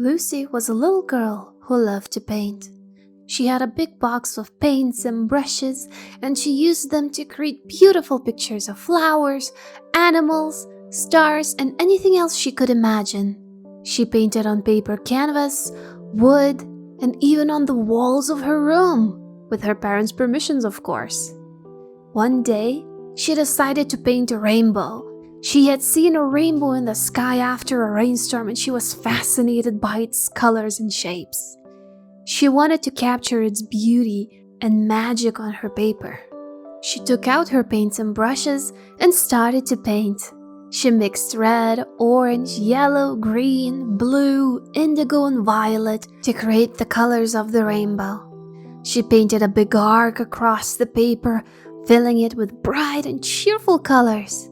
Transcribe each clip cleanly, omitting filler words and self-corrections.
Lucy was a little girl who loved to paint. She had a big box of paints and brushes, and she used them to create beautiful pictures of flowers, animals, stars, and anything else she could imagine. She painted on paper canvas, wood, and even on the walls of her room, with her parents' permissions, of course. One day, she decided to paint a rainbow. She had seen a rainbow in the sky after a rainstorm, and she was fascinated by its colors and shapes. She wanted to capture its beauty and magic on her paper. She took out her paints and brushes and started to paint. She mixed red, orange, yellow, green, blue, indigo, and violet to create the colors of the rainbow. She painted a big arc across the paper, filling it with bright and cheerful colors.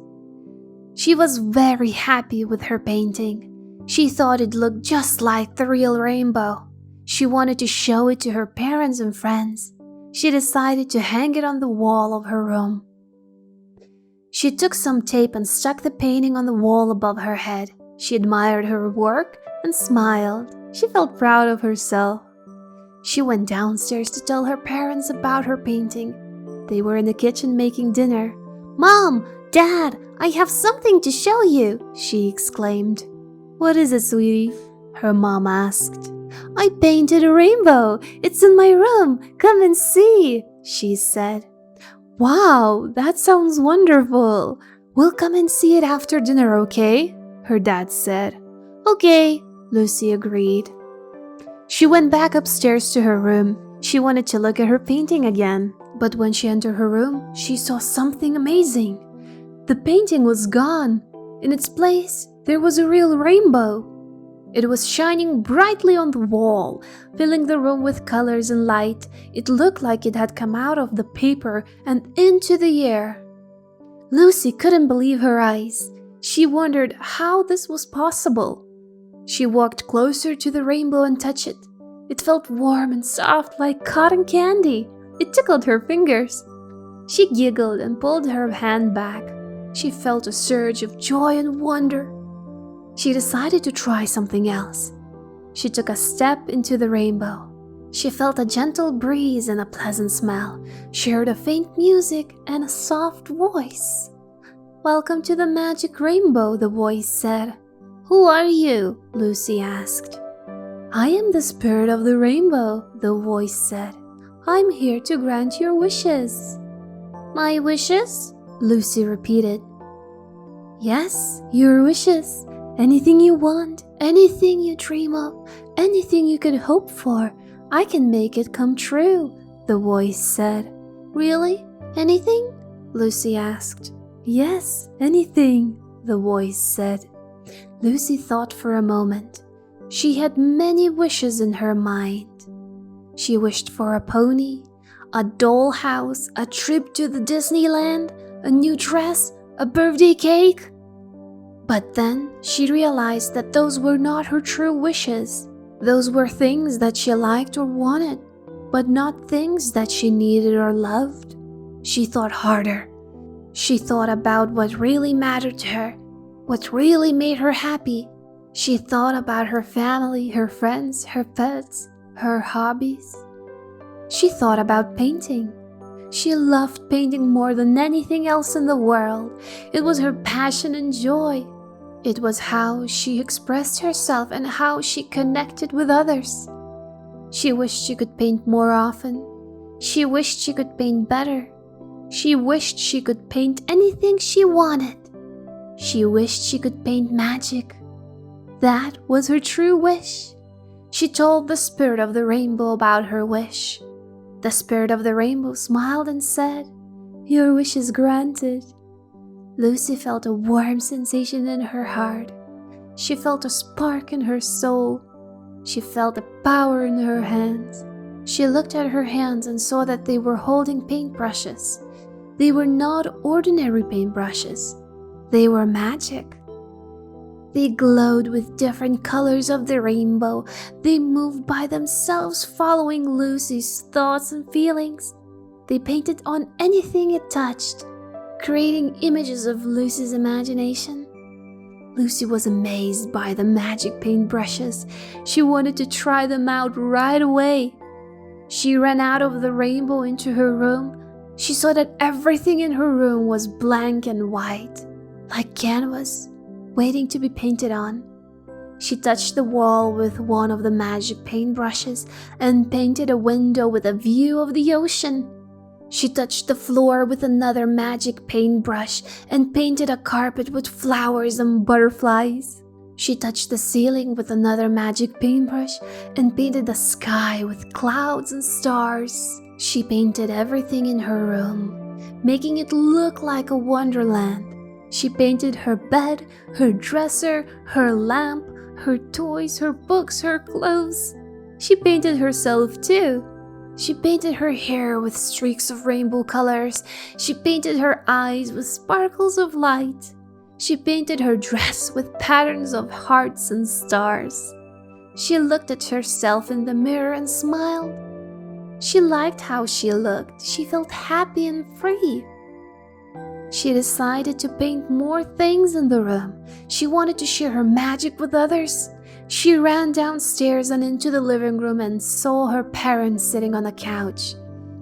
She was very happy with her painting. She thought it looked just like the real rainbow. She wanted to show it to her parents and friends. She decided to hang it on the wall of her room. She took some tape and stuck the painting on the wall above her head. She admired her work and smiled. She felt proud of herself. She went downstairs to tell her parents about her painting. They were in the kitchen making dinner. "Mom! Dad! I have something to show you!" she exclaimed. "What is it, sweetie?" her mom asked. "I painted a rainbow. It's in my room. Come and see," she said. "Wow, that sounds wonderful. We'll come and see it after dinner, okay?" her dad said. "Okay," Lucy agreed. She went back upstairs to her room. She wanted to look at her painting again, but when she entered her room, she saw something amazing. The painting was gone. In its place, there was a real rainbow. It was shining brightly on the wall, filling the room with colors and light. It looked like it had come out of the paper and into the air. Lucy couldn't believe her eyes. She wondered how this was possible. She walked closer to the rainbow and touched it. It felt warm and soft like cotton candy. It tickled her fingers. She giggled and pulled her hand back. She felt a surge of joy and wonder. She decided to try something else. She took a step into the rainbow. She felt a gentle breeze and a pleasant smell. She heard a faint music and a soft voice. "Welcome to the magic rainbow," the voice said. "Who are you?" Lucy asked. "I am the spirit of the rainbow," the voice said. "I'm here to grant your wishes." "My wishes?" Lucy repeated. "Yes, your wishes. Anything you want, anything you dream of, anything you could hope for, I can make it come true," the voice said. "Really? Anything?" Lucy asked. "Yes, anything," the voice said. Lucy thought for a moment. She had many wishes in her mind. She wished for a pony, a dollhouse, a trip to the Disneyland, a new dress, a birthday cake. But then she realized that those were not her true wishes. Those were things that she liked or wanted, but not things that she needed or loved. She thought harder. She thought about what really mattered to her, what really made her happy. She thought about her family, her friends, her pets, her hobbies. She thought about painting. She loved painting more than anything else in the world. It was her passion and joy. It was how she expressed herself and how she connected with others. She wished she could paint more often. She wished she could paint better. She wished she could paint anything she wanted. She wished she could paint magic. That was her true wish. She told the spirit of the rainbow about her wish. The spirit of the rainbow smiled and said, "Your wish is granted." Lucy felt a warm sensation in her heart. She felt a spark in her soul. She felt a power in her hands. She looked at her hands and saw that they were holding paintbrushes. They were not ordinary paintbrushes. They were magic. They glowed with different colors of the rainbow. They moved by themselves, following Lucy's thoughts and feelings. They painted on anything it touched, creating images of Lucy's imagination. Lucy was amazed by the magic paintbrushes. She wanted to try them out right away. She ran out of the rainbow into her room. She saw that everything in her room was blank and white, like canvas, waiting to be painted on. She touched the wall with one of the magic paintbrushes and painted a window with a view of the ocean. She touched the floor with another magic paintbrush and painted a carpet with flowers and butterflies. She touched the ceiling with another magic paintbrush and painted the sky with clouds and stars. She painted everything in her room, making it look like a wonderland. She painted her bed, her dresser, her lamp, her toys, her books, her clothes. She painted herself too. She painted her hair with streaks of rainbow colors. She painted her eyes with sparkles of light. She painted her dress with patterns of hearts and stars. She looked at herself in the mirror and smiled. She liked how she looked. She felt happy and free. She decided to paint more things in the room. She wanted to share her magic with others. She ran downstairs and into the living room and saw her parents sitting on a couch.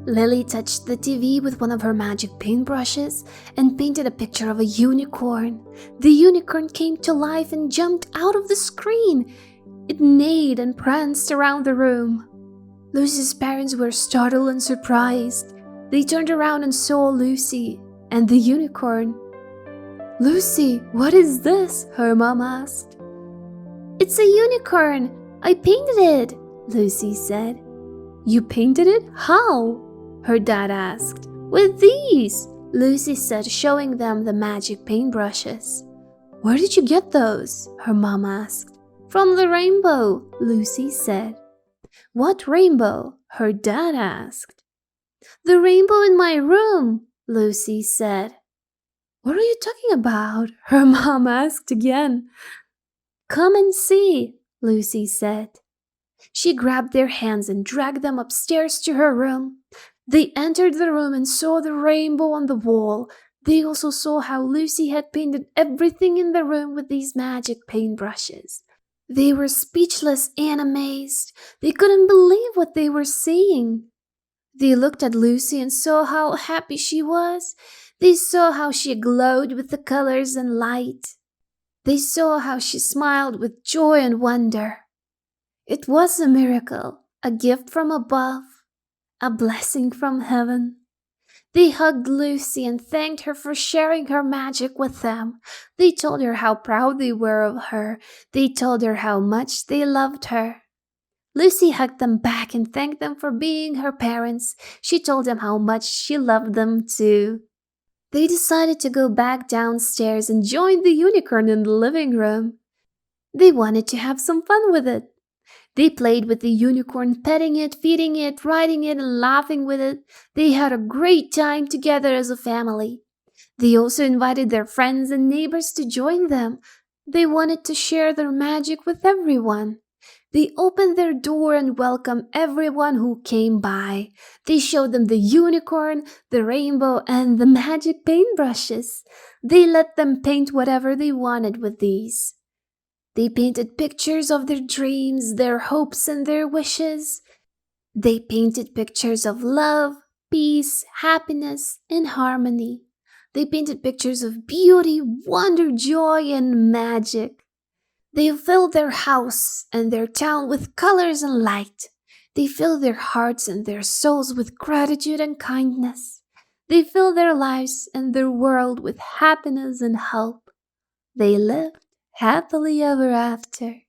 Lily touched the TV with one of her magic paintbrushes and painted a picture of a unicorn. The unicorn came to life and jumped out of the screen. It neighed and pranced around the room. Lucy's parents were startled and surprised. They turned around and saw Lucy and the unicorn. "Lucy, what is this?" her mom asked. "It's a unicorn. I painted it," Lucy said. "You painted it? How?" her dad asked. "With these," Lucy said, showing them the magic paintbrushes. "Where did you get those?" her mom asked. "From the rainbow," Lucy said. "What rainbow?" her dad asked. "The rainbow in my room," Lucy said. "What are you talking about?" her mom asked again. "Come and see," Lucy said. She grabbed their hands and dragged them upstairs to her room. They entered the room and saw the rainbow on the wall. They also saw how Lucy had painted everything in the room with these magic paintbrushes. They were speechless and amazed. They couldn't believe what they were seeing. They looked at Lucy and saw how happy she was. They saw how she glowed with the colors and light. They saw how she smiled with joy and wonder. It was a miracle, a gift from above, a blessing from heaven. They hugged Lucy and thanked her for sharing her magic with them. They told her how proud they were of her. They told her how much they loved her. Lucy hugged them back and thanked them for being her parents. She told them how much she loved them too. They decided to go back downstairs and join the unicorn in the living room. They wanted to have some fun with it. They played with the unicorn, petting it, feeding it, riding it, and laughing with it. They had a great time together as a family. They also invited their friends and neighbors to join them. They wanted to share their magic with everyone. They opened their door and welcomed everyone who came by. They showed them the unicorn, the rainbow, and the magic paintbrushes. They let them paint whatever they wanted with these. They painted pictures of their dreams, their hopes, and their wishes. They painted pictures of love, peace, happiness, and harmony. They painted pictures of beauty, wonder, joy, and magic. They filled their house and their town with colors and light. They filled their hearts and their souls with gratitude and kindness. They filled their lives and their world with happiness and hope. They lived happily ever after.